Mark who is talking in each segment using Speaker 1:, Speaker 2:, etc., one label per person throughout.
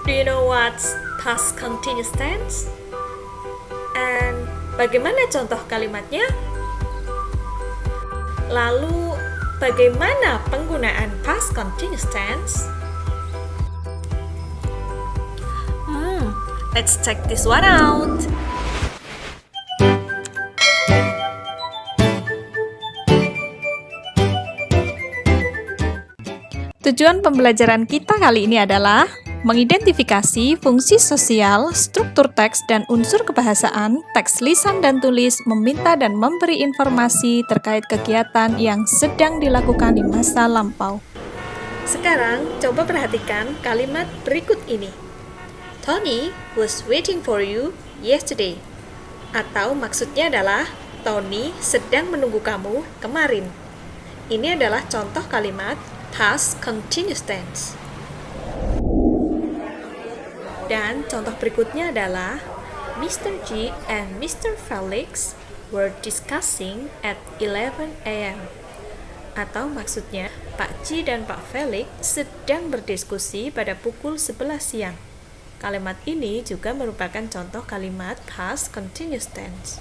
Speaker 1: Do you know what's past continuous tense? And bagaimana contoh kalimatnya? Lalu, bagaimana penggunaan past continuous tense? Let's check this one out.
Speaker 2: Tujuan pembelajaran kita kali ini adalah mengidentifikasi fungsi sosial, struktur teks, dan unsur kebahasaan, teks lisan dan tulis, meminta dan memberi informasi terkait kegiatan yang sedang dilakukan di masa lampau.
Speaker 1: Sekarang, coba perhatikan kalimat berikut ini. Tony was waiting for you yesterday. Atau maksudnya adalah, Tony sedang menunggu kamu kemarin. Ini adalah contoh kalimat past continuous tense. Dan contoh berikutnya adalah Mr. G and Mr. Felix were discussing at 11 a.m. Atau maksudnya, Pak G dan Pak Felix sedang berdiskusi pada pukul 11 siang. Kalimat ini juga merupakan contoh kalimat past continuous tense.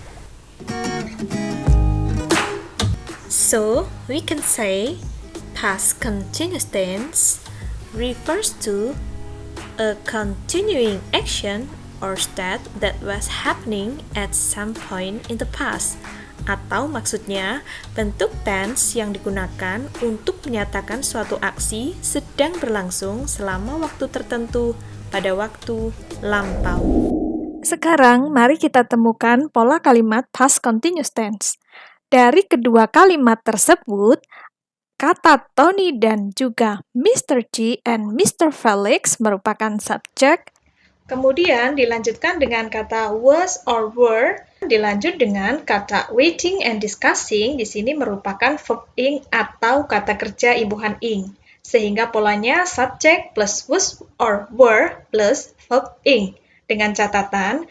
Speaker 1: So, we can say past continuous tense refers to a continuing action or state that was happening at some point in the past. Atau maksudnya, bentuk tense yang digunakan untuk menyatakan suatu aksi sedang berlangsung selama waktu tertentu pada waktu lampau.
Speaker 2: Sekarang, mari kita temukan pola kalimat past continuous tense. Dari kedua kalimat tersebut, kata Tony dan juga Mr. G and Mr. Felix merupakan subjek.
Speaker 1: Kemudian dilanjutkan dengan kata was or were, dilanjut dengan kata waiting and discussing, di sini merupakan verb ing atau kata kerja imbuhan ing. Sehingga polanya subject plus was or were plus verb ing. Dengan catatan,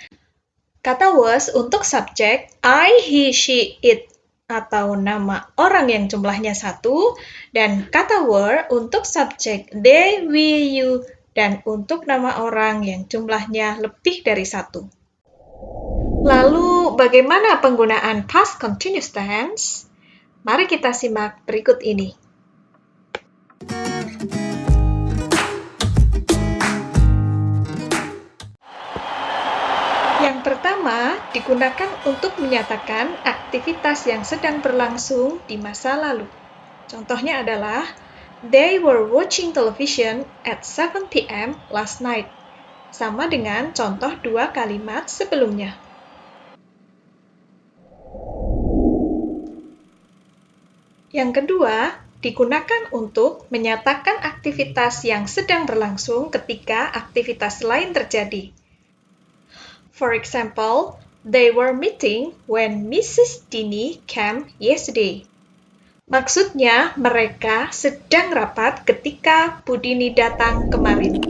Speaker 1: kata was untuk subjek I, he, she, it atau nama orang yang jumlahnya 1, dan kata were untuk subjek they, we, you, dan untuk nama orang yang jumlahnya lebih dari 1. Lalu, bagaimana penggunaan past continuous tense? Mari kita simak berikut ini. Yang pertama, digunakan untuk menyatakan aktivitas yang sedang berlangsung di masa lalu. Contohnya adalah, they were watching television at 7 p.m. last night. Sama dengan contoh dua kalimat sebelumnya. Yang kedua, digunakan untuk menyatakan aktivitas yang sedang berlangsung ketika aktivitas lain terjadi. For example, they were meeting when Mrs. Dini came yesterday. Maksudnya, mereka sedang rapat ketika Bu Dini datang kemarin.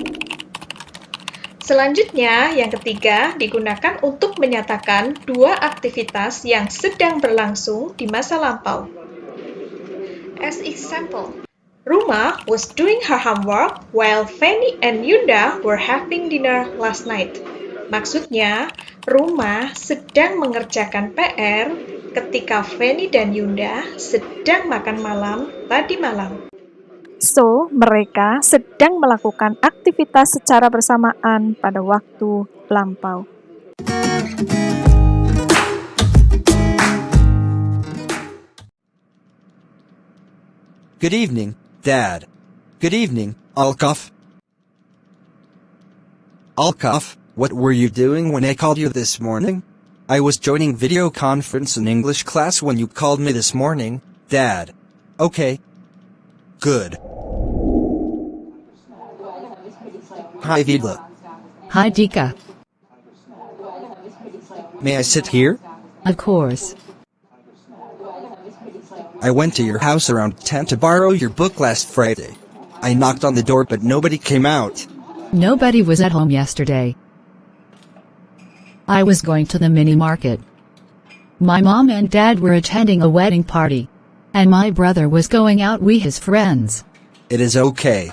Speaker 1: Selanjutnya, yang ketiga, digunakan untuk menyatakan dua aktivitas yang sedang berlangsung di masa lampau. As example, Ruma was doing her homework while Fanny and Yunda were having dinner last night. Maksudnya, Ruma sedang mengerjakan PR ketika Fanny dan Yunda sedang makan malam tadi malam.
Speaker 2: So, mereka sedang melakukan aktivitas secara bersamaan pada waktu lampau.
Speaker 3: Good evening, Dad. Good evening, Alkaf. Alkaf, what were you doing when I called you this morning? I was joining video conference in English class when you called me this morning, Dad. Okay. Good. Hi, Vida.
Speaker 4: Hi, Dika.
Speaker 3: May I sit here?
Speaker 4: Of course.
Speaker 3: I went to your house around 10 to borrow your book last Friday. I knocked on the door but nobody came out.
Speaker 4: Nobody was at home yesterday. I was going to the mini market. My mom and dad were attending a wedding party. And my brother was going out with his friends.
Speaker 3: It is okay.